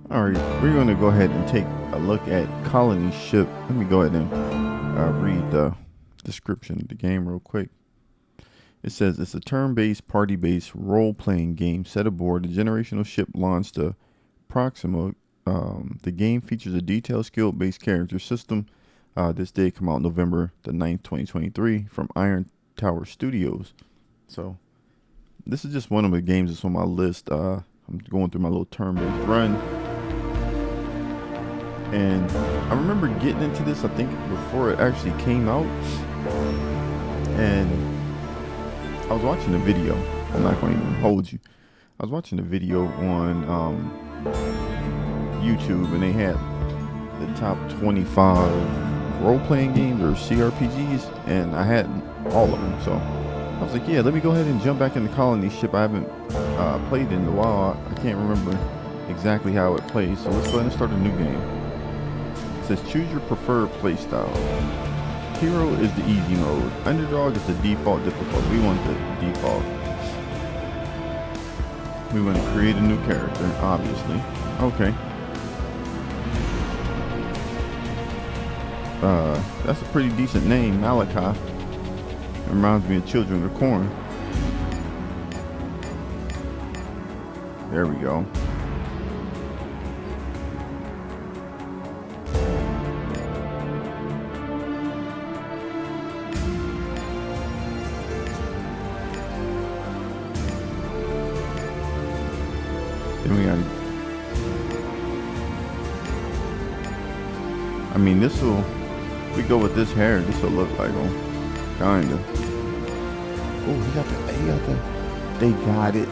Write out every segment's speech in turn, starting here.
All right, we're going to go ahead and take a look at Colony Ship. Let me go ahead and read the description of the game real quick. It says it's a turn-based, party-based role-playing game set aboard a generational ship launched to Proxima. The game features a detailed, skill-based character system. This did come out November the 9th, 2023 from Iron Tower Studios. So this is just one of the games that's on my list. I'm going through my little turn-based run. And I remember getting into this, I think, before it actually came out. And I was watching a video. I'm not going to even hold you. I was watching a video on YouTube, and they had the top 25 role-playing games or CRPGs, and I had all of them. So I was like, yeah, let me go ahead and jump back in the Colony Ship. I haven't played in a while. I can't remember exactly how it plays. So let's go ahead and start a new game. It says choose your preferred playstyle. Hero is the easy mode. Underdog is the default difficulty. We want the default. We want to create a new character, obviously. Okay. That's a pretty decent name, Malachi. Reminds me of Children of the Corn. There we go. Then we got. I mean, this will. We go with this hair. This will look like him, kinda. Oh, he got the. They got it.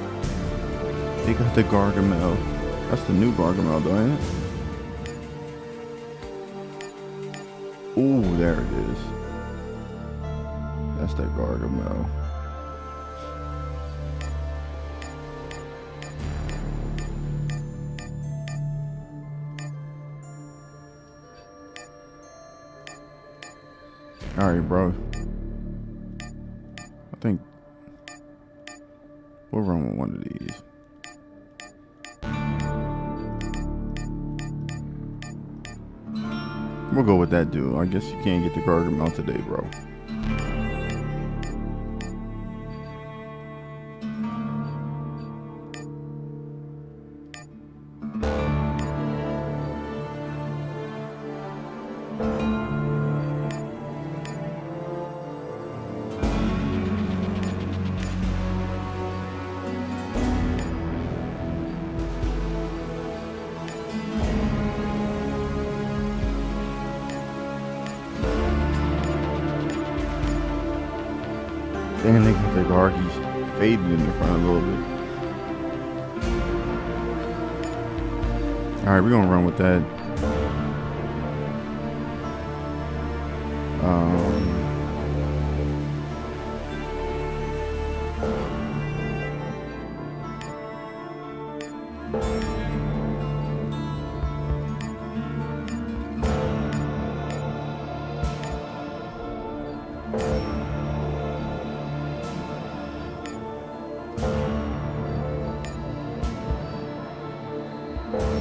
They got the Gargamel. That's the new Gargamel, though, ain't it? Oh, there it is. That's that Gargamel. All right, bro. I think we'll run with one of these. We'll go with that dude. I guess you can't get the Gargamel today, bro. Damn, they got their Gargies faded in the front a little bit. Alright, we're gonna run with that.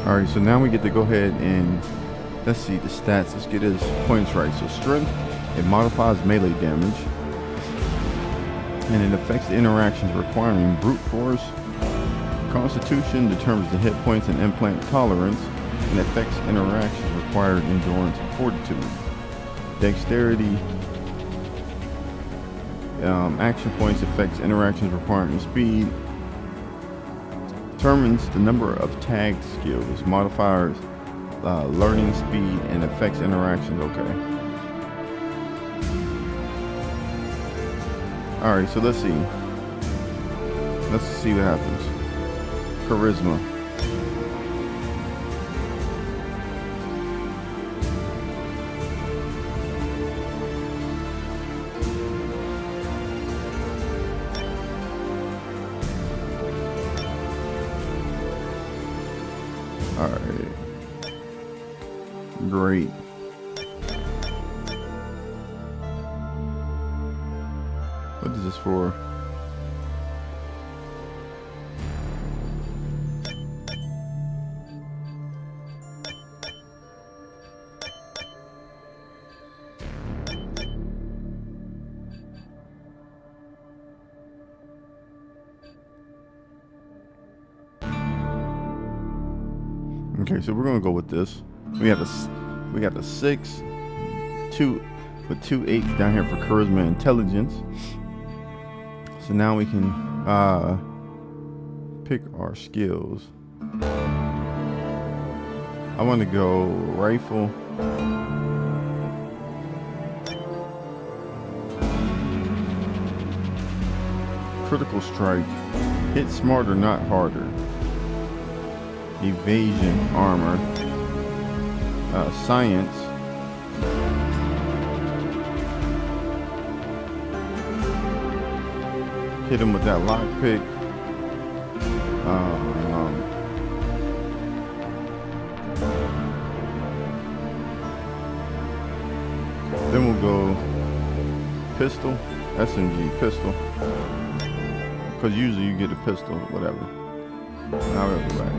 Alright, so now we get to go ahead and let's see the stats. Let's get his points right. So strength, it modifies melee damage, and it affects the interactions requiring brute force. Constitution determines the hit points and implant tolerance, and affects interactions requiring endurance and fortitude. Dexterity, action points affects interactions requiring speed. Determines the number of tagged skills, modifiers, learning speed, and affects interactions. Okay. All right, so let's see. Let's see what happens. Charisma. All right. Great. What is this for? Okay, so we're gonna go with this. We got the 6, 2 with 2 8s down here for charisma and intelligence. So now we can pick our skills. I want to go rifle. Critical strike. Hit smarter, not harder. Evasion, armor. Science. Hit him with that lockpick. Then we'll go pistol, SMG, pistol. Because usually you get a pistol, whatever. Now we'll go back.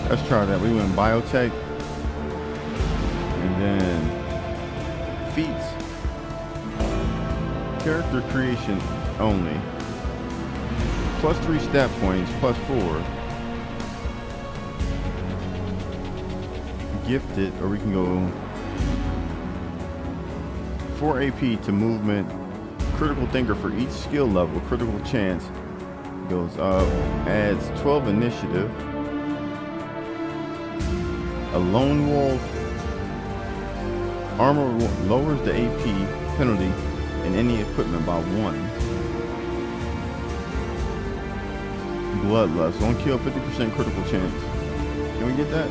Let's try that. We went biotech. And then feats. Character creation only. +3 stat points, +4. Gifted, or we can go 4 AP to movement. Critical thinker for each skill level. Critical chance goes up. Adds 12 initiative. A lone wolf. Armor lowers the AP penalty in any equipment by 1. Bloodlust. One kill, 50% critical chance. Can we get that?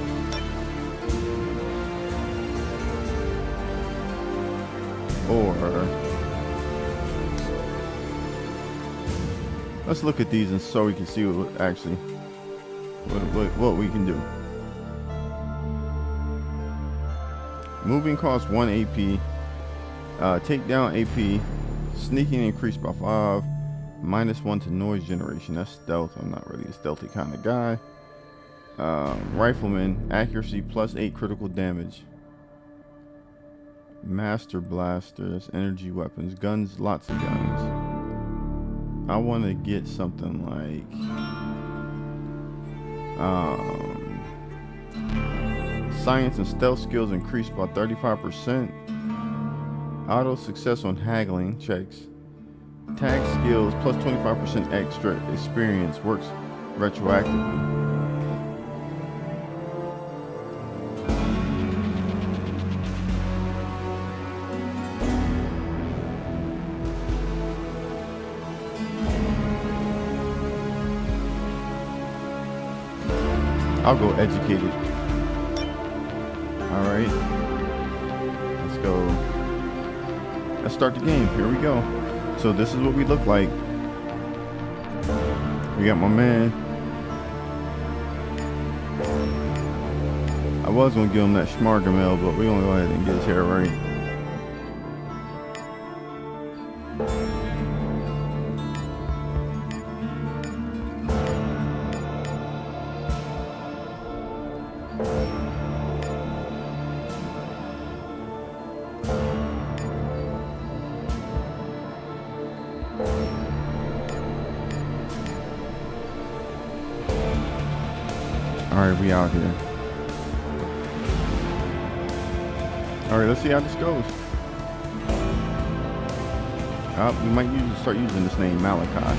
Or let's look at these and so we can see what actually what we can do. Moving costs 1 AP. Takedown AP. Sneaking increased by 5. -1 to noise generation. That's stealth. I'm not really a stealthy kind of guy. Rifleman. Accuracy +8 critical damage. Master blasters. Energy weapons. Guns. Lots of guns. I want to get something like science and stealth skills increased by 35%. Auto success on haggling checks. Tag skills +25% extra experience works retroactively. I'll go educated. All right, let's go. Let's start the game. Here we go. So this is what we look like. We got my man. I was gonna give him that Schmargamel, but we're gonna go ahead and get his hair right. Alright, we out here. Alright, let's see how this goes. We might start using this name, Malachi.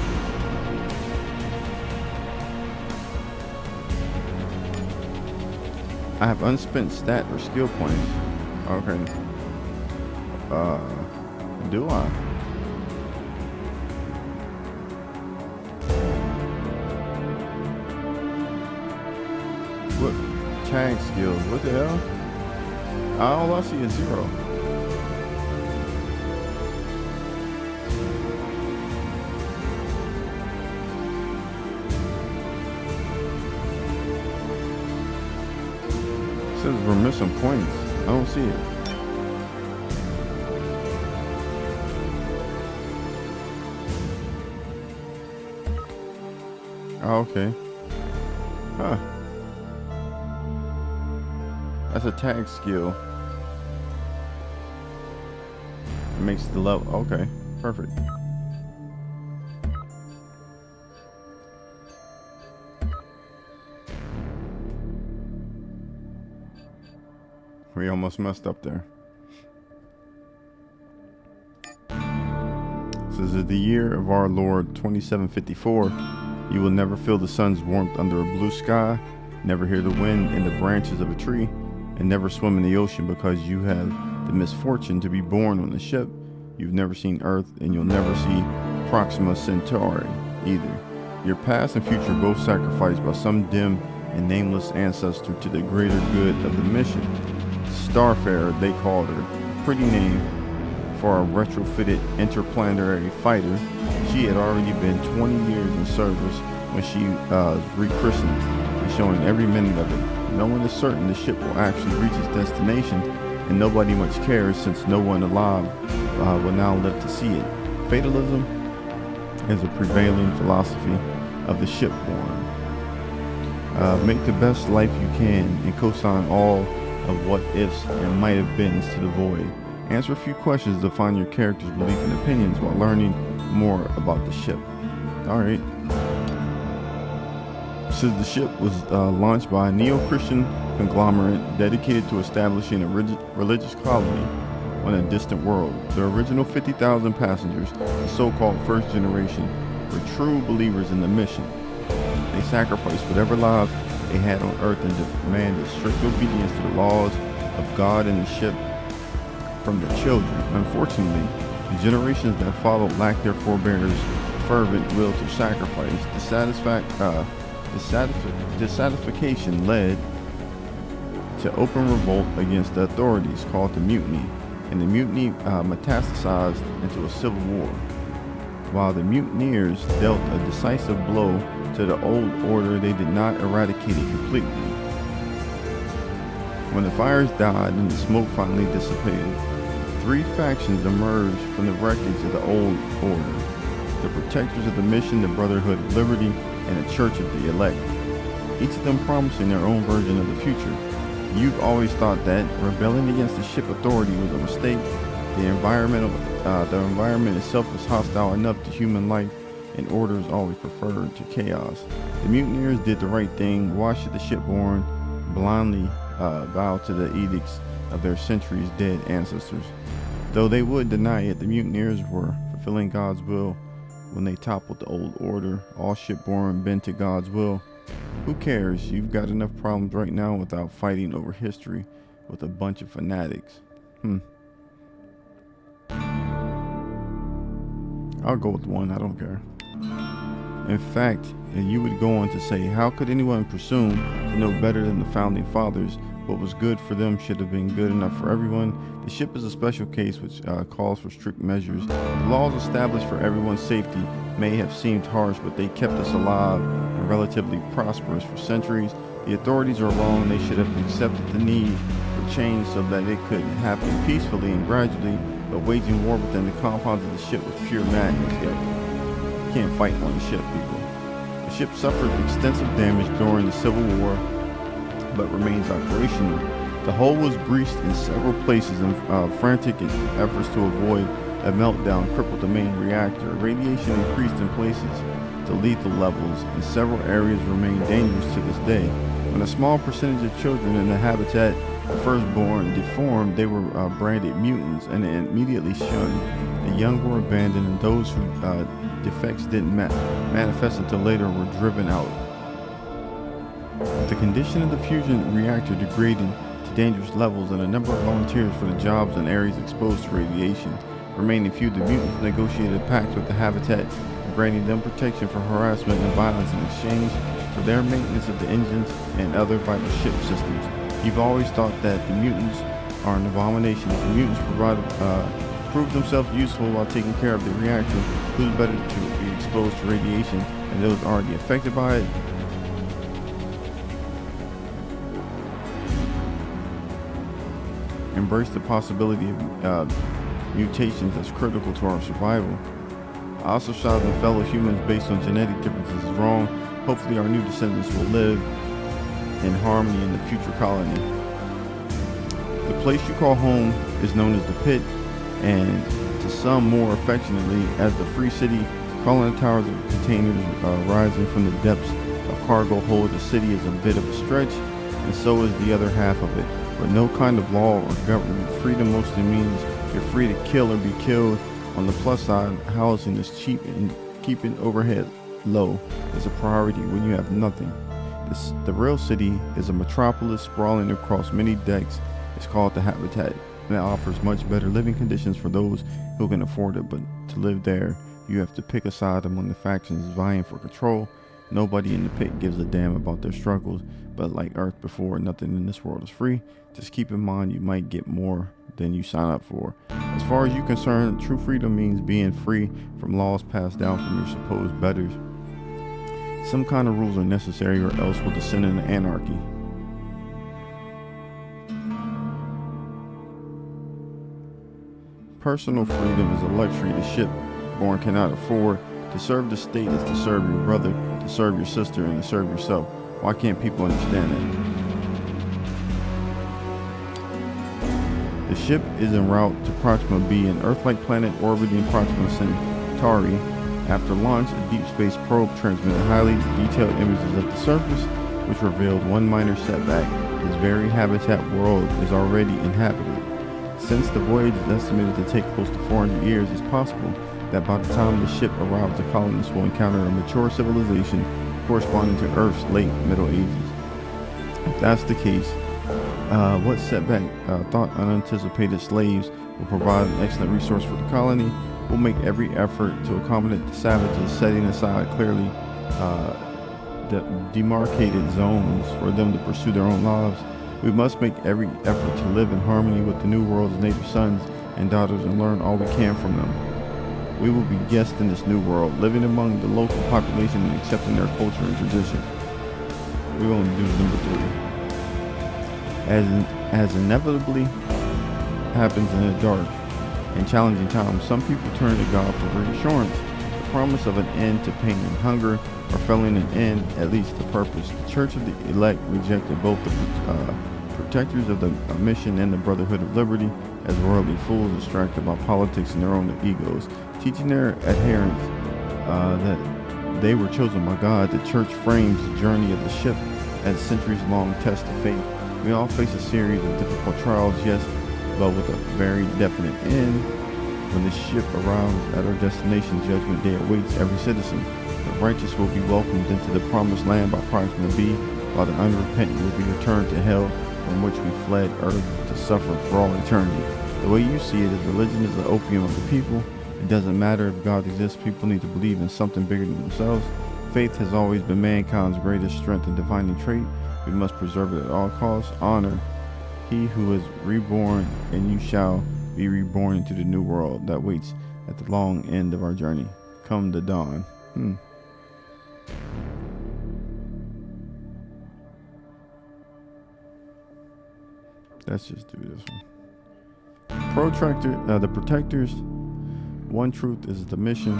I have unspent stat or skill points. Okay. Do I? What tag skills? What the hell? All I see is 0. It says we're missing points. I don't see it. Oh, okay. Huh. That's a tag skill. It makes the level. Okay. Perfect. We almost messed up there. This is the year of our Lord 2754. You will never feel the sun's warmth under a blue sky, never hear the wind in the branches of a tree, and never swim in the ocean because you have the misfortune to be born on a ship. You've never seen Earth, and you'll never see Proxima Centauri either. Your past and future both sacrificed by some dim and nameless ancestor to the greater good of the mission. Starfarer, they called her. Pretty name for a retrofitted interplanetary fighter. She had already been 20 years in service when she was rechristened, and showing every minute of it. No one is certain the ship will actually reach its destination, and nobody much cares since no one alive will now live to see it. Fatalism is a prevailing philosophy of the shipborne. Make the best life you can and co-sign all of what ifs and might have beens to the void. Answer a few questions to find your character's belief and opinions while learning more about the ship. Alright. Since the ship was launched by a neo-Christian conglomerate dedicated to establishing a religious colony on a distant world. The original 50,000 passengers, the so-called first generation, were true believers in the mission. They sacrificed whatever lives they had on Earth and demanded strict obedience to the laws of God and the ship from their children. Unfortunately, the generations that followed lacked their forebears' fervent will to sacrifice. Dissatisfaction led to open revolt against the authorities, called the mutiny, and the mutiny metastasized into a civil war. While the mutineers dealt a decisive blow to the old order, they did not eradicate it completely. When the fires died and the smoke finally dissipated, three factions emerged from the wreckage of the old order: the protectors of the mission, the Brotherhood of Liberty, and the Church of the Elect, each of them promising their own version of the future. You've always thought that rebelling against the ship authority was a mistake. The environment itself is hostile enough to human life, and order is always preferred to chaos. The mutineers did the right thing. Why should the shipborne blindly bow to the edicts of their centuries dead ancestors? Though they would deny it, the mutineers were fulfilling God's will when they toppled the old order. All shipborne bend to God's will. Who cares? You've got enough problems right now without fighting over history with a bunch of fanatics. I'll go with one. I don't care. In fact, you would go on to say, how could anyone presume to know better than the founding fathers? What was good for them should have been good enough for everyone. The ship is a special case which calls for strict measures. The laws established for everyone's safety may have seemed harsh, but they kept us alive and relatively prosperous for centuries. The authorities are wrong. They should have accepted the need for change so that it could happen peacefully and gradually, but waging war within the compounds of the ship was pure madness. You can't fight on the ship, people. The ship suffered extensive damage during the Civil War, but remains operational. The hull was breached in several places, and frantic efforts to avoid a meltdown crippled the main reactor. Radiation increased in places to lethal levels, and several areas remain dangerous to this day. When a small percentage of children in the habitat, the firstborn, deformed, they were branded mutants and immediately shunned. The young were abandoned, and those whose defects didn't manifest until later were driven out. The condition of the fusion reactor degraded to dangerous levels, and a number of volunteers for the jobs in areas exposed to radiation. Remaining few, the mutants negotiated a pact with the habitat, granting them protection for harassment and violence in exchange for their maintenance of the engines and other vital ship systems. You've always thought that the mutants are an abomination. If the mutants prove themselves useful while taking care of the reactor, who's better to be exposed to radiation and those already affected by it? Embrace the possibility of mutations that's critical to our survival. Ostracizing fellow humans based on genetic differences is wrong. Hopefully our new descendants will live in harmony in the future colony. The place you call home is known as the pit, and to some more affectionately as the free city. Calling the towers of containers rising from the depths of cargo hold the city is a bit of a stretch, and so is the other half of it. But no kind of law or government. Freedom mostly means you're free to kill or be killed. On the plus side, housing is cheap and keeping overhead low is a priority when you have nothing. The real city is a metropolis sprawling across many decks. It's called the Habitat, and it offers much better living conditions for those who can afford it. But to live there, you have to pick a side among the factions vying for control. Nobody in the pit gives a damn about their struggles, but like Earth before, nothing in this world is free. Just keep in mind you might get more than you sign up for. As far as you're concerned, true freedom means being free from laws passed down from your supposed betters. Some kind of rules are necessary, or else we'll descend into anarchy. Personal freedom is a luxury the shipborn cannot afford. To serve the state is to serve your brother, to serve your sister, and to serve yourself. Why can't people understand that? The ship is en route to Proxima B, an Earth-like planet orbiting Proxima Centauri. After launch, a deep space probe transmitted highly detailed images of the surface, which revealed one minor setback. This very habitat world is already inhabited. Since the voyage is estimated to take close to 400 years, it's possible that by the time the ship arrives, the colonists will encounter a mature civilization corresponding to Earth's late Middle Ages. If that's the case, what setback thought unanticipated slaves will provide an excellent resource for the colony. We'll make every effort to accommodate the savages, setting aside clearly demarcated zones for them to pursue their own lives. We must make every effort to live in harmony with the new world's native sons and daughters and learn all we can from them. We will be guests in this new world, living among the local population and accepting their culture and tradition. We will do number 3. As inevitably happens in a dark and challenging times, some people turn to God for reassurance, the promise of an end to pain and hunger, or filling an end, at least to purpose. The Church of the Elect rejected both the protectors of the mission and the Brotherhood of Liberty as worldly fools distracted by politics and their own egos, teaching their adherents that they were chosen by God. The Church frames the journey of the ship as a centuries-long test of faith. We all face a series of difficult trials, yes, but with a very definite end. When the ship arrives at our destination, Judgment Day awaits every citizen. The righteous will be welcomed into the promised land by Proxima B, while the unrepentant will be returned to hell, from which we fled Earth to suffer for all eternity. The way you see it is religion is the opium of the people. It doesn't matter if God exists, people need to believe in something bigger than themselves. Faith has always been mankind's greatest strength and defining trait. We must preserve it at all costs. Honor he who is reborn, and you shall be reborn into the new world that waits at the long end of our journey. Come the dawn. Let's just do this one. The protectors. One truth is the mission,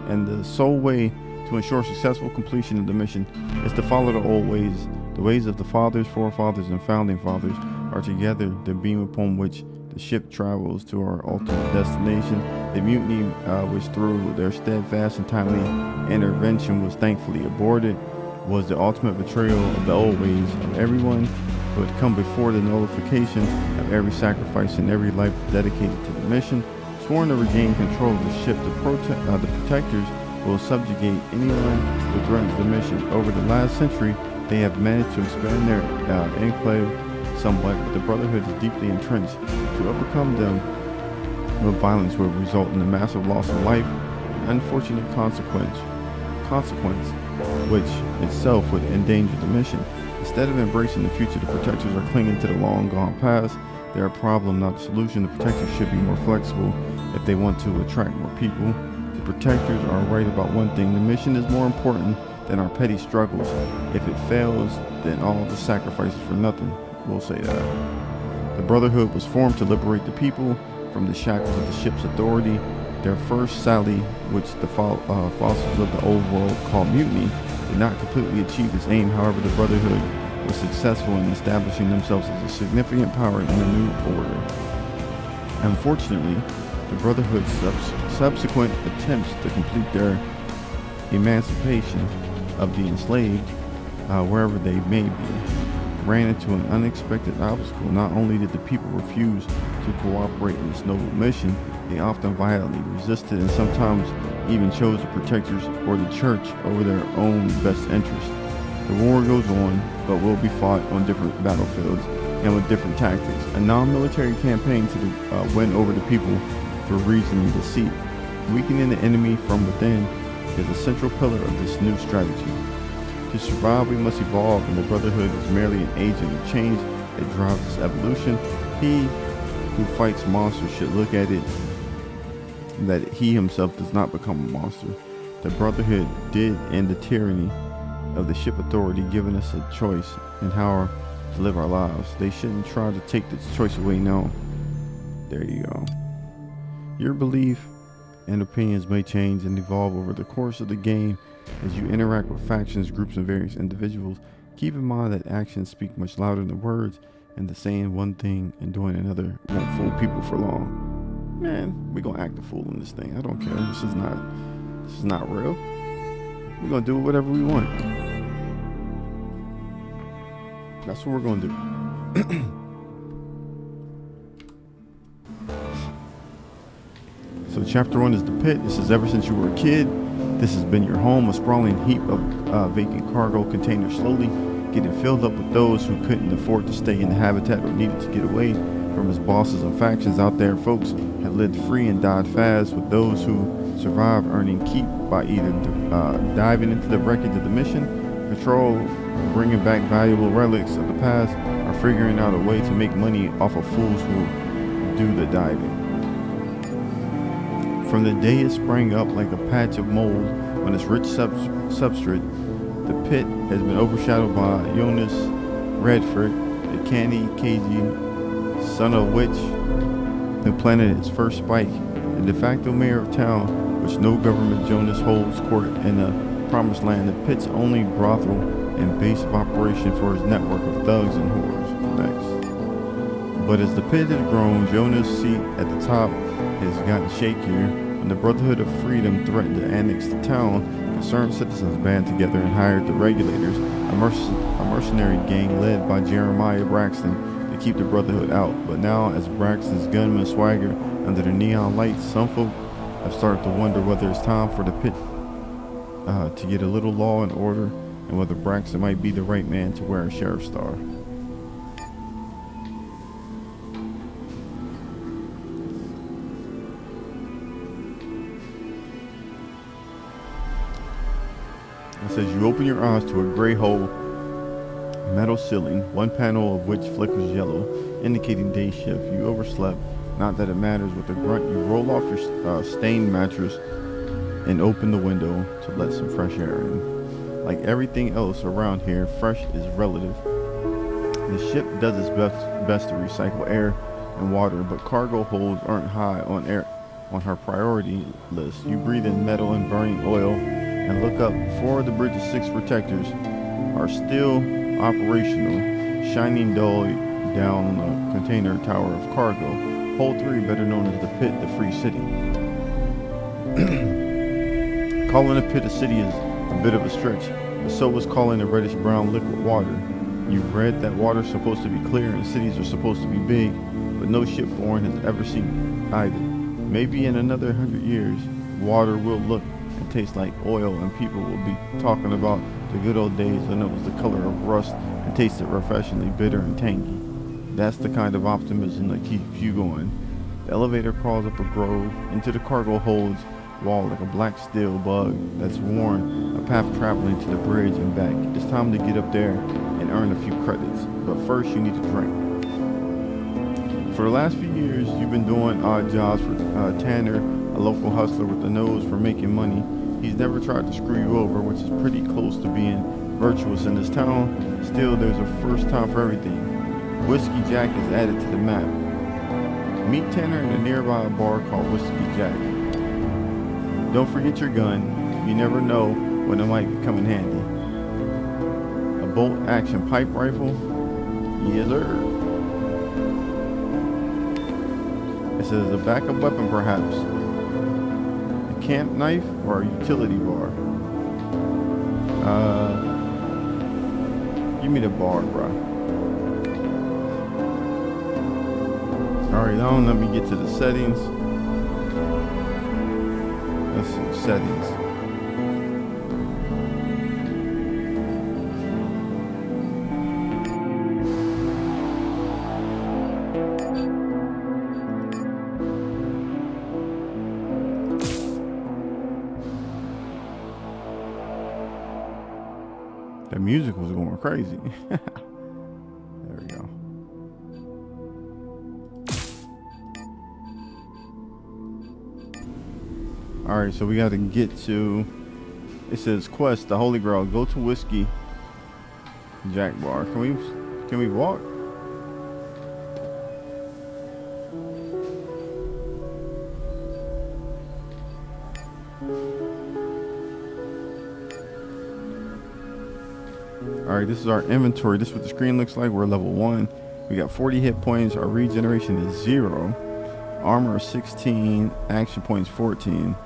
and the sole way to ensure successful completion of the mission is to follow the old ways. The ways of the fathers, forefathers, and founding fathers are together the beam upon which the ship travels to our ultimate destination. The mutiny, which through their steadfast and timely intervention was thankfully aborted, was the ultimate betrayal of the old ways of everyone who had come before, the nullification of every sacrifice and every life dedicated to the mission. Sworn to regain control of the ship, the protectors will subjugate anyone who threatens the mission. Over the last century, they have managed to expand their enclave somewhat, but the Brotherhood is deeply entrenched. To overcome them with violence would result in a massive loss of life, an unfortunate consequence which itself would endanger the mission. Instead of embracing the future, the protectors are clinging to the long gone past. They're a problem, not a solution. The protectors should be more flexible if they want to attract more people. The protectors are right about one thing: the mission is more important than our petty struggles. If it fails, then all the sacrifices for nothing. We'll say that. The Brotherhood was formed to liberate the people from the shackles of the ship's authority. Their first sally, which the fossils of the old world call mutiny, did not completely achieve its aim. However, the Brotherhood was successful in establishing themselves as a significant power in the new order. Unfortunately, the Brotherhood's subsequent attempts to complete their emancipation of the enslaved, wherever they may be, ran into an unexpected obstacle. Not only did the people refuse to cooperate in this noble mission, they often violently resisted and sometimes even chose the protectors or the church over their own best interests. The war goes on, but will be fought on different battlefields and with different tactics. A non-military campaign to win over the people through reason and deceit. Weakening the enemy from within is a central pillar of this new strategy. To survive, we must evolve, and the Brotherhood is merely an agent of change that drives its evolution. He who fights monsters should look at it that he himself does not become a monster. The Brotherhood did end the tyranny of the ship authority, giving us a choice in how to live our lives. They shouldn't try to take this choice away now. There you go. Your belief and opinions may change and evolve over the course of the game as you interact with factions, groups, and various individuals. Keep in mind that actions speak much louder than words, and the saying one thing and doing another won't fool people for long. Man, we're gonna act a fool in this thing. I don't care. This is not real. We're gonna do whatever we want. That's what we're gonna do. So chapter 1 is the pit. This is ever since you were a kid. This has been your home, a sprawling heap of vacant cargo containers slowly getting filled up with those who couldn't afford to stay in the habitat or needed to get away from his bosses and factions out there. Folks have lived free and died fast, with those who survived earning keep by either diving into the wreckage of the mission, patrol, bringing back valuable relics of the past, or figuring out a way to make money off of fools who do the diving. From the day it sprang up like a patch of mold on its rich substrate, the pit has been overshadowed by Jonas Redford, the canny, cagey son of a witch who planted its first spike, the de facto mayor of town, which no government. Jonas holds court in the promised land, the pit's only brothel and base of operation for his network of thugs and whores. Next. But as the pit has grown, Jonas' seat at the top has gotten shakier. When the Brotherhood of Freedom threatened to annex the town, concerned citizens band together and hired the Regulators, a mercenary gang led by Jeremiah Braxton, to keep the Brotherhood out. But now, as Braxton's gunmen swagger under the neon lights, some folk have started to wonder whether it's time for the pit to get a little law and order, and whether Braxton might be the right man to wear a sheriff's star. It says you open your eyes to a gray hole, metal ceiling, one panel of which flickers yellow, indicating day shift. You overslept. Not that it matters. With a grunt, you roll off your stained mattress and open the window to let some fresh air in. Like everything else around here, fresh is relative. The ship does its best to recycle air and water, but cargo holds aren't high on her priority list. You breathe in metal and burning oil and look up. 4 of the bridge's 6 protectors are still operational, shining dull down the container tower of cargo. Hold 3, better known as the pit, the free city. Calling a pit a city is a bit of a stretch, but so is calling a reddish-brown liquid water. You've read that water's supposed to be clear and cities are supposed to be big, but no shipborne has ever seen it either. Maybe in another 100 years, water will look and taste like oil, and people will be talking about the good old days when it was the color of rust and tasted refreshingly bitter and tangy. That's the kind of optimism that keeps you going. The elevator crawls up a grove into the cargo holds wall like a black steel bug that's worn a path traveling to the bridge and back. It's time to get up there and earn a few credits, but first you need to drink. For the last few years, you've been doing odd jobs for Tanner, a local hustler with a nose for making money. He's never tried to screw you over, which is pretty close to being virtuous in this town. Still, there's a first time for everything. Whiskey Jack is added to the map. Meet Tanner in a nearby bar called Whiskey Jack. Don't forget your gun. You never know when it might come in handy. bolt action pipe rifle. Yes, sir. It says a backup weapon, perhaps. A camp knife or a utility bar. Give me the bar, bro. Alright, now let me get to the settings. Let's see, settings. The music was going crazy. There we go. Alright, so we got to get to, it says quest, the Holy Grail. Go to Whiskey Jack Bar. Can we walk? Alright, this is our inventory. This is what the screen looks like. We're level 1. We got 40 hit points. Our regeneration is 0. Armor 16. Action points 14.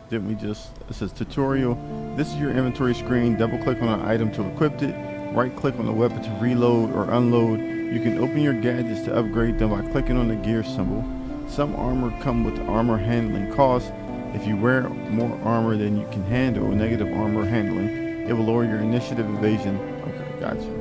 Didn't we just, it says tutorial. This is your inventory screen. Double click on an item to equip it. Right click on the weapon to reload or unload. You can open your gadgets to upgrade them by clicking on the gear symbol. Some armor come with armor handling costs. If you wear more armor than you can handle, negative armor handling, it will lower your initiative evasion. Okay, gotcha.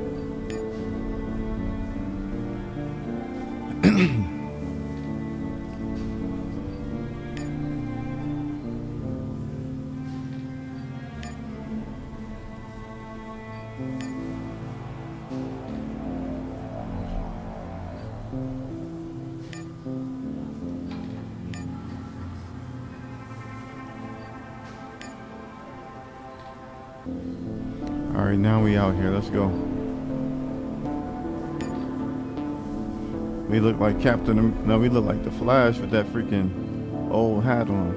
Alright, now we out here. Let's go. We look like Captain. No, we look like the Flash with that freaking old hat on.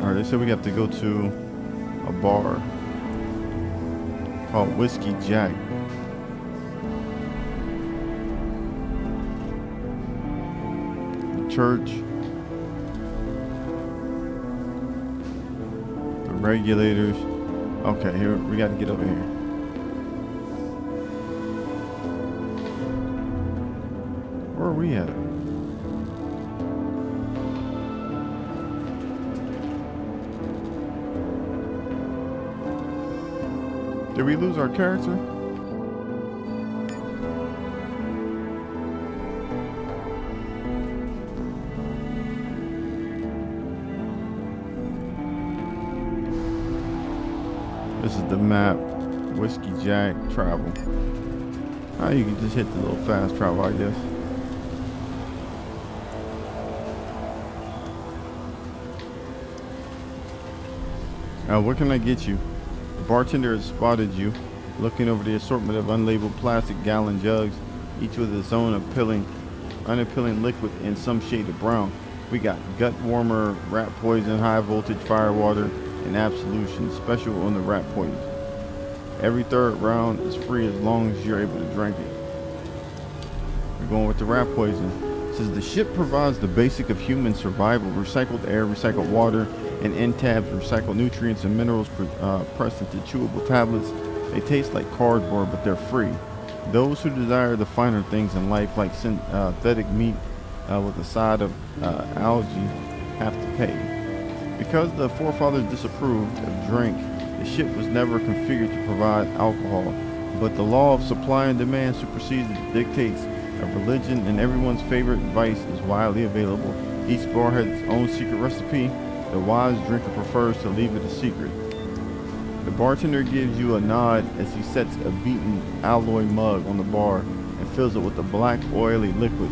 Alright, they said we have to go to a bar called Whiskey Jack. Church, the regulators. Okay, here we got to get over here. Where are we at? Did we lose our character? This is the map, Whiskey Jack travel. Oh, you can just hit the little fast travel, I guess. What can I get you? The bartender has spotted you, looking over the assortment of unlabeled plastic gallon jugs, each with its own unappealing liquid in some shade of brown. We got gut warmer, rat poison, high voltage fire water, and absolution, special on the rat poison. Every third round is free as long as you're able to drink it. We're going with the rat poison. It says the ship provides the basic of human survival: recycled air, recycled water, and end tabs, recycled nutrients and minerals pressed into chewable tablets. They taste like cardboard, but they're free. Those who desire the finer things in life, like synthetic meat with a side of algae, have to pay. Because the forefathers disapproved of drink, the ship was never configured to provide alcohol, but the law of supply and demand supersedes the dictates of religion, and everyone's favorite vice is widely available. Each bar has its own secret recipe. The wise drinker prefers to leave it a secret. The bartender gives you a nod as he sets a beaten alloy mug on the bar and fills it with a black oily liquid.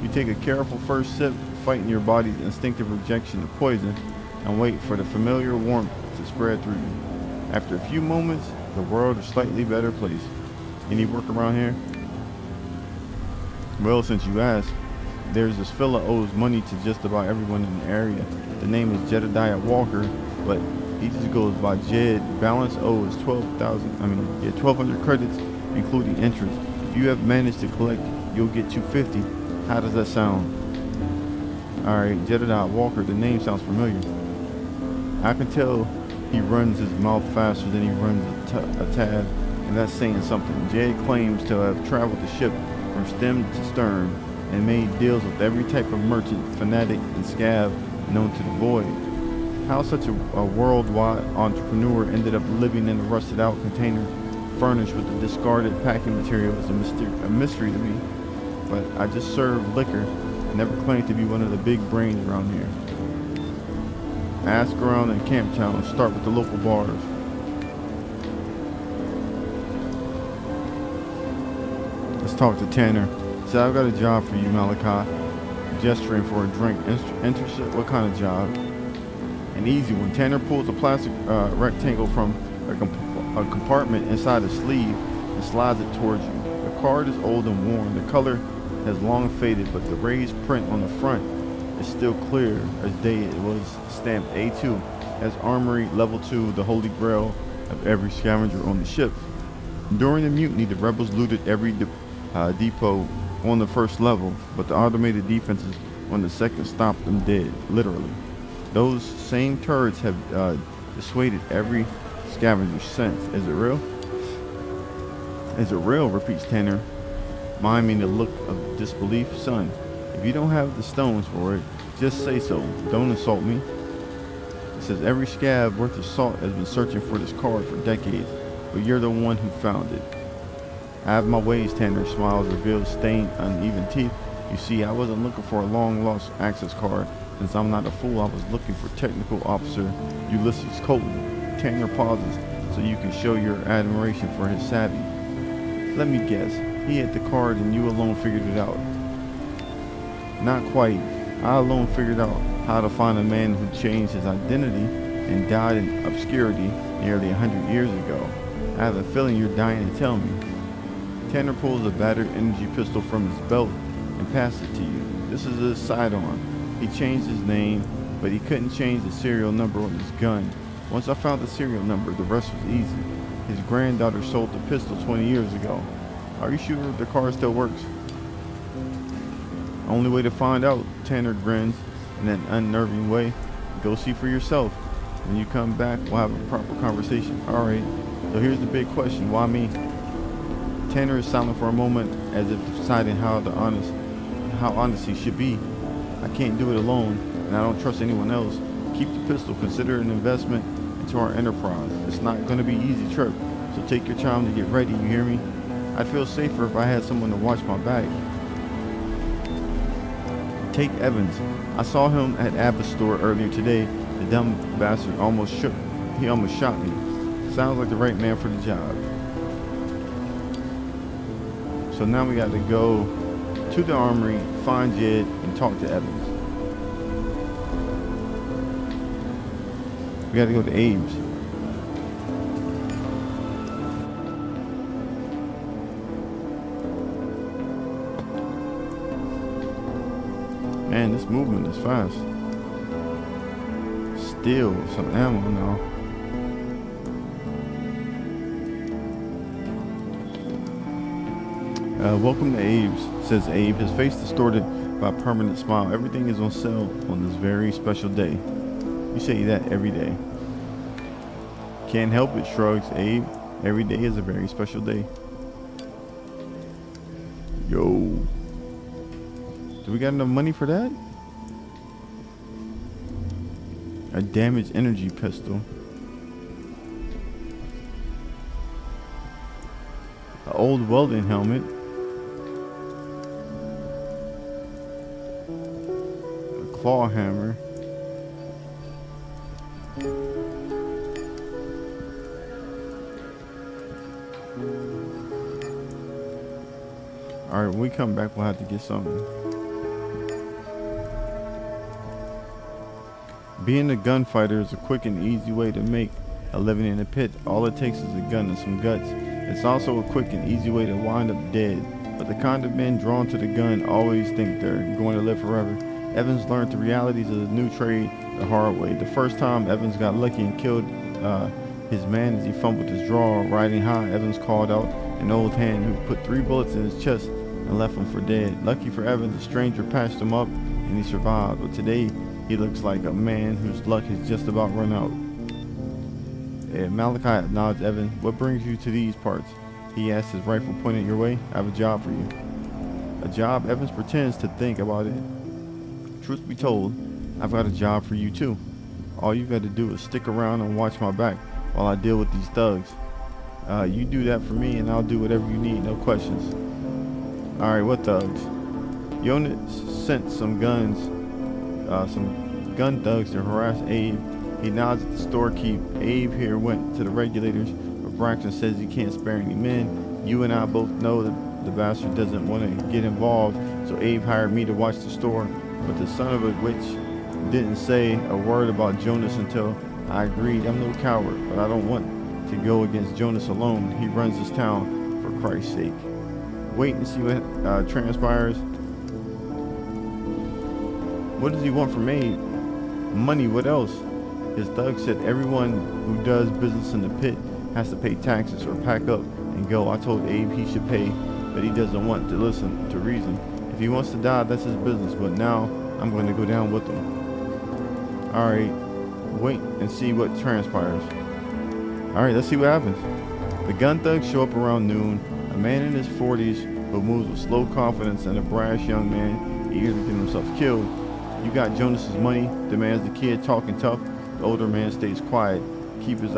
You take a careful first sip, fighting your body's instinctive rejection of poison, and wait for the familiar warmth to spread through you. After a few moments, the world is a slightly better place. Any work around here? Well, since you asked, There's this fella owes money to just about everyone in the area. The name is Jedediah Walker, but he just goes by Jed. Balance owed is 1,200 credits, including interest. If you have managed to collect, you'll get 250. How does that sound? Alright, Jedediah Walker, the name sounds familiar. I can tell he runs his mouth faster than he runs a tad, and that's saying something. Jed claims to have traveled the ship from stem to stern and made deals with every type of merchant, fanatic, and scab known to the void. How such a worldwide entrepreneur ended up living in a rusted out container furnished with the discarded packing material is a mystery to me. But I just served liquor, never claimed to be one of the big brains around here. Ask around in Camptown and start with the local bars. Let's talk to Tanner. So I've got a job for you, Malachi. Gesturing for a drink. Interested? What kind of job? An easy one. Tanner pulls a plastic rectangle from a compartment inside a sleeve and slides it towards you. The card is old and worn. The color has long faded, but the raised print on the front is still clear as day. It was stamped A2 as Armory Level 2, the holy grail of every scavenger on the ship. During the mutiny, the rebels looted every depot on the first level, but the automated defenses on the second stopped them dead, literally. Those same turrets have dissuaded every scavenger since. Is it real? Is it real? Repeats Tanner, miming the look of disbelief. Son, if you don't have the stones for it, just say so. Don't insult me. It says every scab worth of salt has been searching for this card for decades, but you're the one who found it. I have my ways, Tanner smiles, reveals stained, uneven teeth. You see, I wasn't looking for a long-lost access card. Since I'm not a fool, I was looking for Technical Officer Ulysses Colton. Tanner pauses so you can show your admiration for his savvy. Let me guess, he had the card and you alone figured it out. Not quite. I alone figured out how to find a man who changed his identity and died in obscurity nearly 100 years ago. I have a feeling you're dying to tell me. Tanner pulls a battered energy pistol from his belt and passes it to you. This is a sidearm. He changed his name, but he couldn't change the serial number on his gun. Once I found the serial number, the rest was easy. His granddaughter sold the pistol 20 years ago. Are you sure the car still works? Only way to find out. Tanner grins in an unnerving way. Go see for yourself. When you come back, we'll have a proper conversation. Alright, so here's the big question. Why me? Tanner is silent for a moment, as if deciding how honest he should be. I can't do it alone, and I don't trust anyone else. Keep the pistol. Consider it an investment into our enterprise. It's not going to be an easy trip, so take your time to get ready, you hear me? I'd feel safer if I had someone to watch my back. Take Evans. I saw him at Abba's store earlier today. The dumb bastard almost shot me. Sounds like the right man for the job. So now we got to go to the armory, find Jed, and talk to Evans. We got to go to Abe's. Man, this movement is fast. Still some ammo now. Welcome to Abe's, says Abe, his face distorted by a permanent smile. Everything is on sale on this very special day. You say that every day. Can't help it, shrugs Abe. Every day is a very special day. Yo. Do we got enough money for that? A damaged energy pistol. An old welding helmet. A claw hammer. Alright, when we come back, we'll have to get something. Being a gunfighter is a quick and easy way to make a living in a pit. All it takes is a gun and some guts. It's also a quick and easy way to wind up dead. but the kind of men drawn to the gun always think they're going to live forever. Evans learned the realities of his new trade the hard way. The first time Evans got lucky and killed his man as he fumbled his draw. Riding high, Evans called out an old hand who put 3 bullets in his chest and left him for dead. Lucky for Evans, a stranger patched him up and he survived. But today, he looks like a man whose luck has just about run out. Malachi nods Evans. What brings you to these parts? He asked, his rifle pointed your way. I have a job for you. A job? Evans pretends to think about it. Truth be told, I've got a job for you too. All you got to do is stick around and watch my back while I deal with these thugs. You do that for me and I'll do whatever you need, no questions. Alright, what thugs? Jonas sent some gun thugs to harass Abe. He nods at the storekeep. Abe here went to the regulators, but Braxton says he can't spare any men. You and I both know that the bastard doesn't want to get involved, so Abe hired me to watch the store. But the son of a witch didn't say a word about Jonas until I agreed. I'm no coward, but I don't want to go against Jonas alone. He runs this town, for Christ's sake. Wait and see what transpires. What does he want from Abe? Money, what else? His thug said everyone who does business in the pit has to pay taxes or pack up and go. I told Abe he should pay, but he doesn't want to listen to reason. If he wants to die, that's his business, but now I'm going to go down with him. Alright, wait and see what transpires. Alright, let's see what happens. The gun thugs show up around noon. A man in his 40s who moves with slow confidence and a brash young man eager to get himself killed. You got Jonas's money, demands the kid, talking tough. The older man stays quiet, keeping his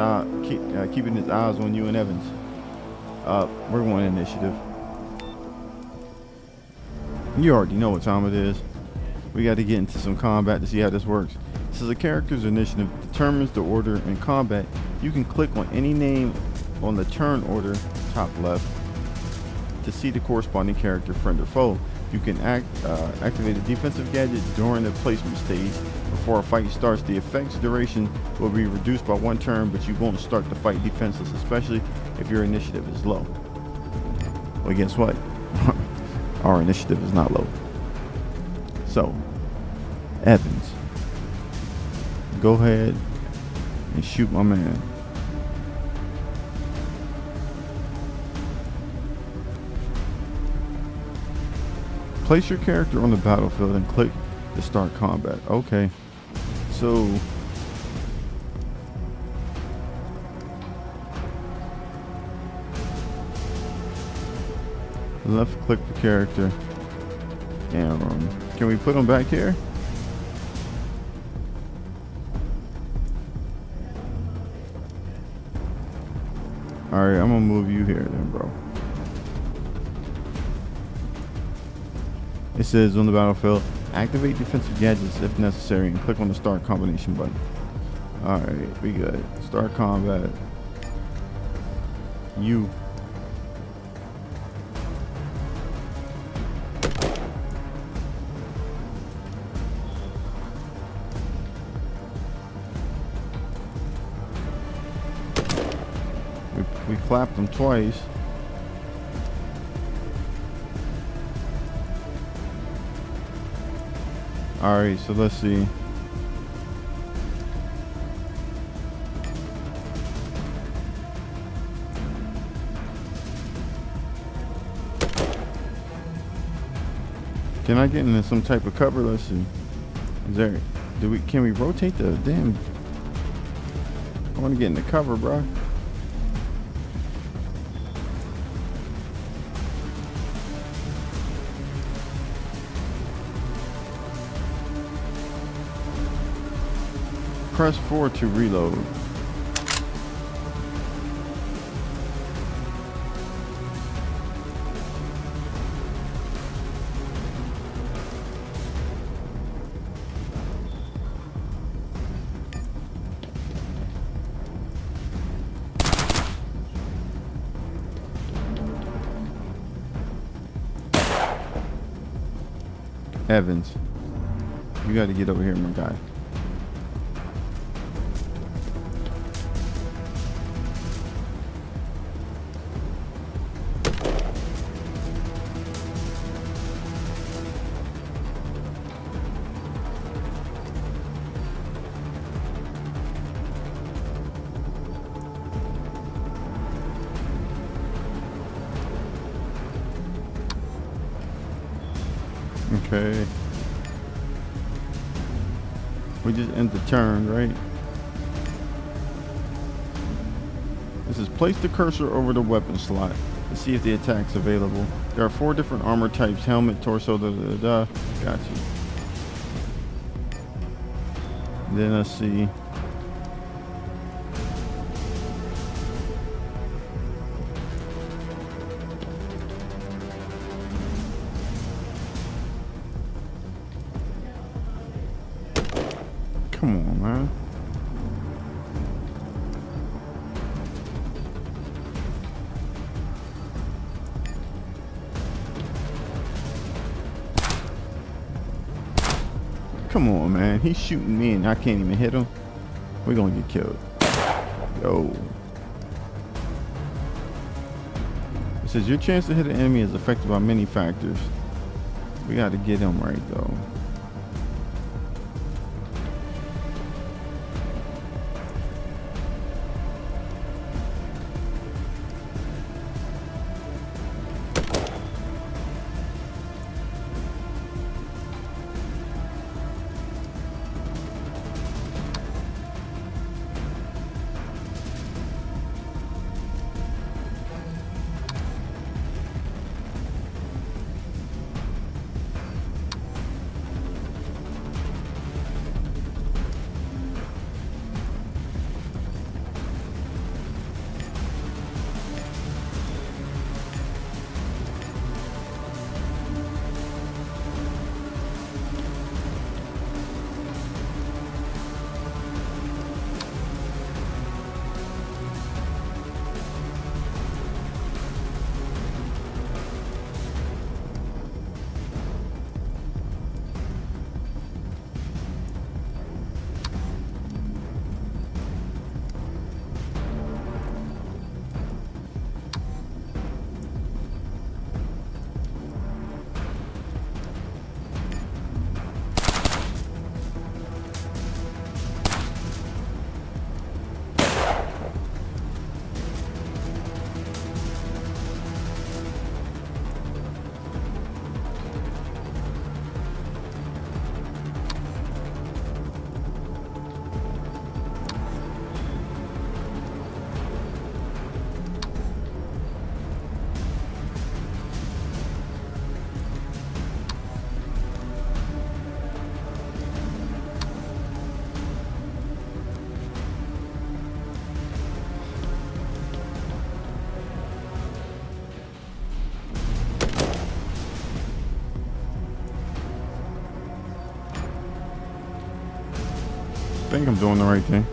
eyes on you and Evans. We're going initiative. You already know what time it is. We got to get into some combat to see how this works. This is a character's initiative, determines the order in combat. You can click on any name on the turn order, top left, to see the corresponding character, friend or foe. You can activate a defensive gadget during the placement stage. Before a fight starts, the effect's duration will be reduced by 1 turn, but you won't start the fight defenseless, especially if your initiative is low. Well, guess what? Our initiative is not low. So, Evans, go ahead and shoot my man. Place your character on the battlefield and click to start combat. Okay, so left click the character and can we put him back here? Alright, I'm gonna move you here then, bro. It says on the battlefield, activate defensive gadgets if necessary and click on the start combination button. Alright, we good. Start combat. You. We clapped them twice. Alright, so let's see. Can I get into some type of cover? Let's see. Is there, can we rotate the damn? I want to get in the cover, bro. Press 4 to reload. Evans, you got to get over here, my guy. Okay. We just end the turn, right? This is place the cursor over the weapon slot to see if the attack's available. There are 4 different armor types: helmet, torso, da da da. Got you. Then let's see. Come on, man. Come on, man. He's shooting me and I can't even hit him. We're gonna get killed. Yo. It says your chance to hit an enemy is affected by many factors. We gotta get him right though. I think I'm doing the right thing.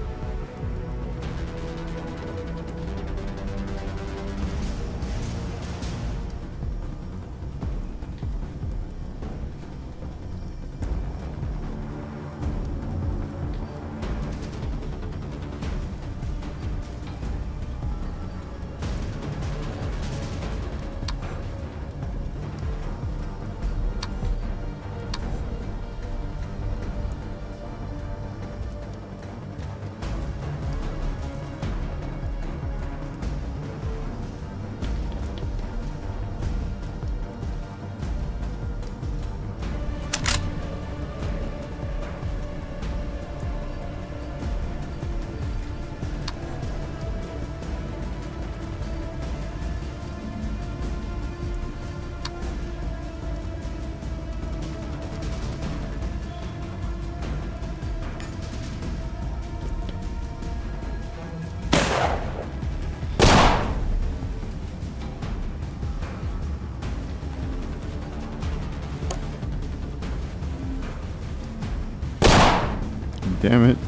Damn it.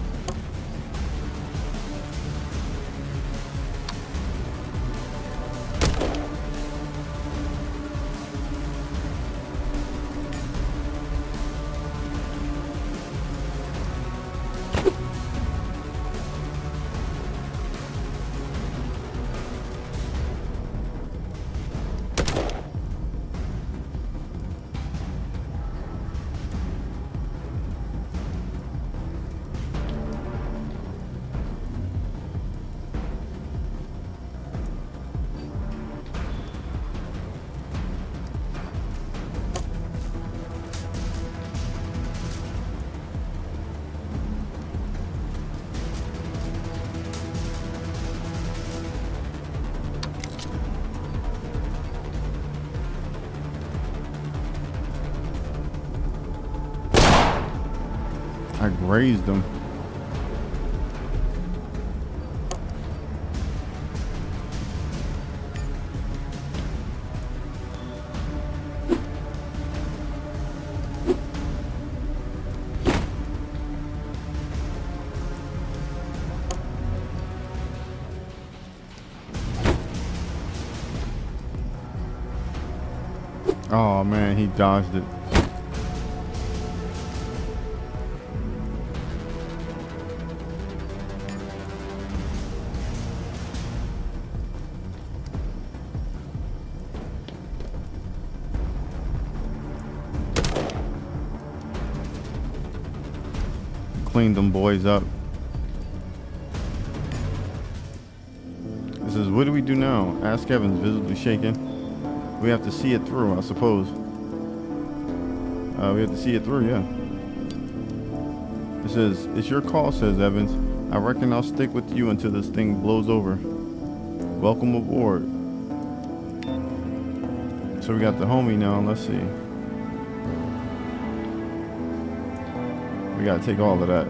I grazed him. Oh man, he dodged it. Cleaned them boys up. It says, what do we do now? Ask Evans, visibly shaken. We have to see it through, I suppose. We have to see it through, yeah. It says, it's your call, says Evans. I reckon I'll stick with you until this thing blows over. Welcome aboard. So we got the homie now, let's see. We gotta take all of that.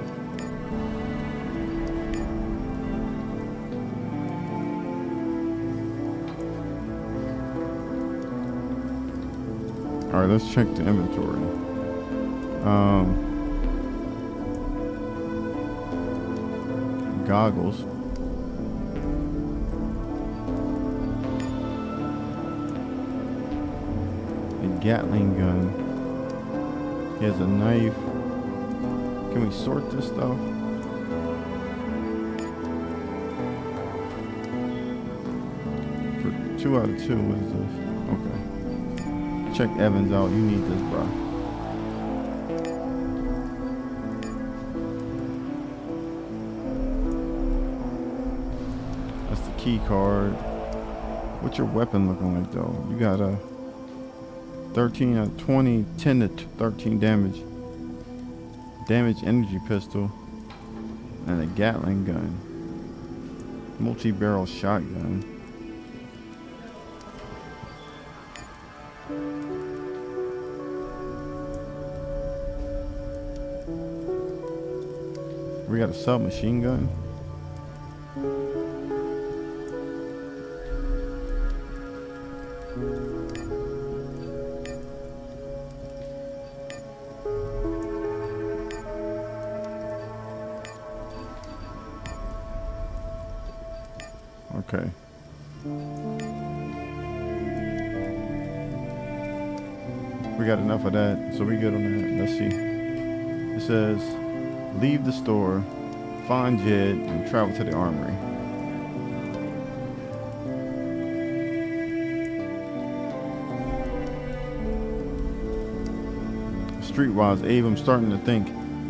Alright, let's check the inventory. Goggles. A Gatling gun. He has a knife. Can we sort this stuff? For 2 out of 2, what is this? Okay. Check Evans out. You need this, bro. That's the key card. What's your weapon looking like, though? You got a 13 out of 20, 10 to 13 damage. Damage energy pistol. And a Gatling gun. Multi-barrel shotgun. We got a submachine gun. Okay. We got enough of that, so we good on that. Let's see. It says, leave the store, find Jed, and travel to the armory. Streetwise, Abe, I'm starting to think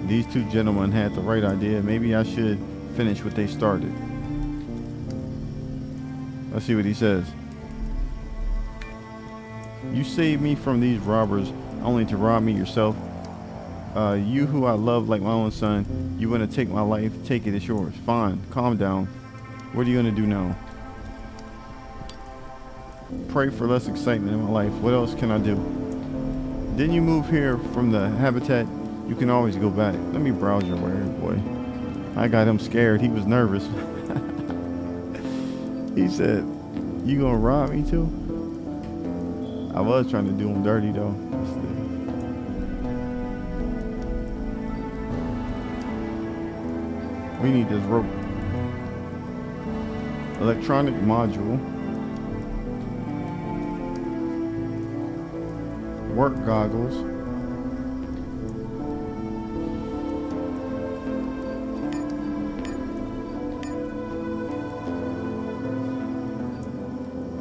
these two gentlemen had the right idea. Maybe I should finish what they started. Let's see what he says. You saved me from these robbers only to rob me yourself. You who I love like my own son, you want to take my life, take it, it's yours. Fine, calm down. What are you going to do now? Pray for less excitement in my life. What else can I do? Didn't you move here from the habitat? You can always go back. Let me browse your way, boy. I got him scared. He was nervous. He said, you gonna rob me too? I was trying to do him dirty though. We need this rope. Electronic module. Work goggles.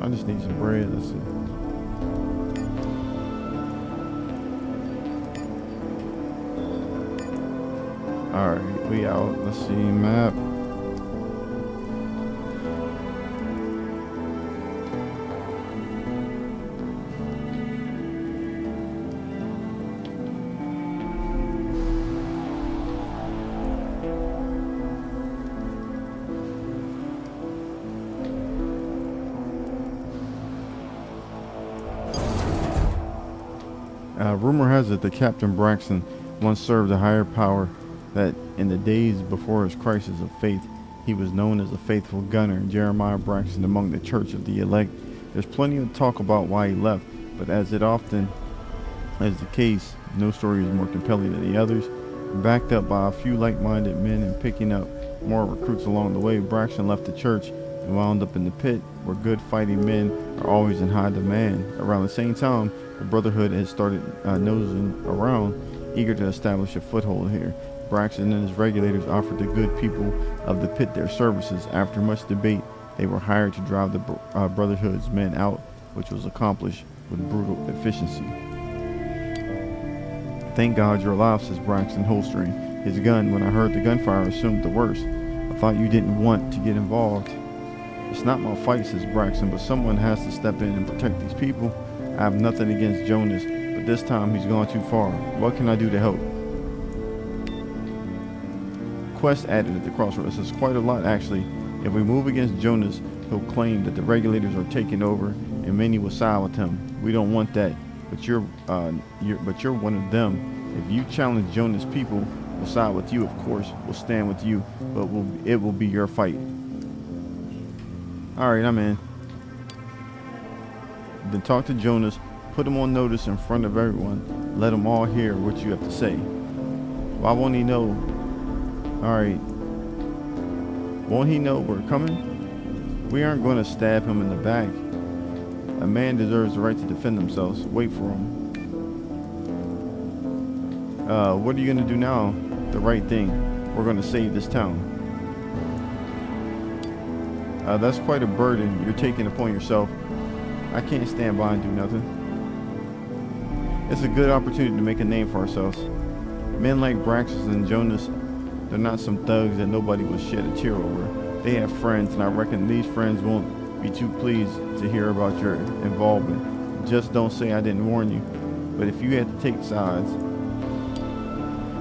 I just need some bread. Let's see. Alright, we out. Let's see. Map. Rumor has it that Captain Braxton once served a higher power that in the days before his crisis of faith, he was known as a faithful gunner, Jeremiah Braxton, among the church of the elect. There's plenty of talk about why he left, but as it often is the case, no story is more compelling than the others. Backed up by a few like-minded men and picking up more recruits along the way, Braxton left the church and wound up in the pit, where good fighting men are always in high demand. Around the same time, the Brotherhood had started nosing around, eager to establish a foothold here. Braxton and his regulators offered the good people of the pit their services. After much debate, they were hired to drive the Brotherhood's men out, which was accomplished with brutal efficiency. "Thank God you're alive," says Braxton, holstering his gun. "When I heard the gunfire, I assumed the worst. I thought you didn't want to get involved." "It's not my fight," says Braxton, "but someone has to step in and protect these people. I have nothing against Jonas, but this time he's gone too far. What can I do to help?" Quest added at the crossroads. There's quite a lot, actually. If we move against Jonas, he'll claim that the regulators are taking over, and many will side with him. We don't want that. But you're one of them. If you challenge Jonas, people will side with you. Of course, we'll stand with you, but it will be your fight. All right, I'm in. Then talk to Jonas. Put him on notice in front of everyone. Let them all hear what you have to say. Why won't he know? All right. Won't he know we're coming? We aren't going to stab him in the back. A man deserves the right to defend themselves. Wait for him. What are you going to do now? The right thing. We're going to save this town. That's quite a burden you're taking upon yourself. I can't stand by and do nothing. It's a good opportunity to make a name for ourselves. Men like Braxton and Jonas, they're not some thugs that nobody will shed a tear over. They have friends, and I reckon these friends won't be too pleased to hear about your involvement. Just don't say I didn't warn you. But if you had to take sides,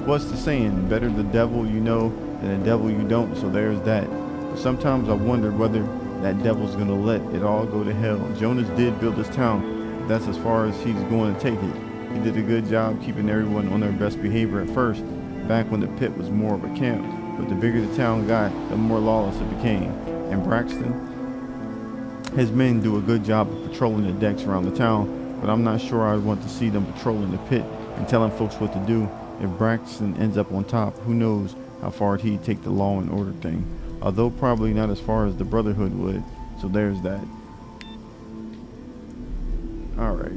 what's the saying? Better the devil you know than the devil you don't, so there's that. But sometimes I wondered whether that devil's gonna let it all go to hell. Jonas did build this town. That's as far as he's going to take it. He did a good job keeping everyone on their best behavior at first, back when the pit was more of a camp. But the bigger the town got, the more lawless it became. And Braxton, his men do a good job of patrolling the decks around the town, but I'm not sure I'd want to see them patrolling the pit and telling folks what to do. If Braxton ends up on top, who knows how far he'd take the law and order thing. Although probably not as far as the Brotherhood would, so there's that. Alright.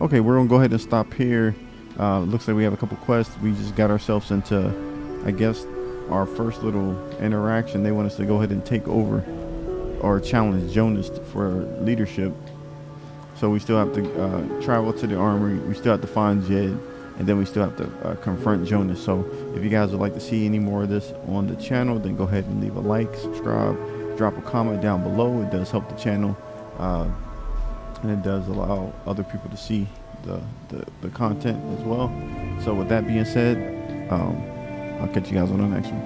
Okay, we're going to go ahead and stop here. Looks like we have a couple quests. We just got ourselves into, I guess, our first little interaction. They want us to go ahead and take over or challenge Jonas for leadership. So we still have to travel to the armory. We still have to find Jed. And then we still have to confront Jonas. So if you guys would like to see any more of this on the channel, then go ahead and leave a like, subscribe, drop a comment down below. It does help the channel. And it does allow other people to see the content as well. So with that being said, I'll catch you guys on the next one.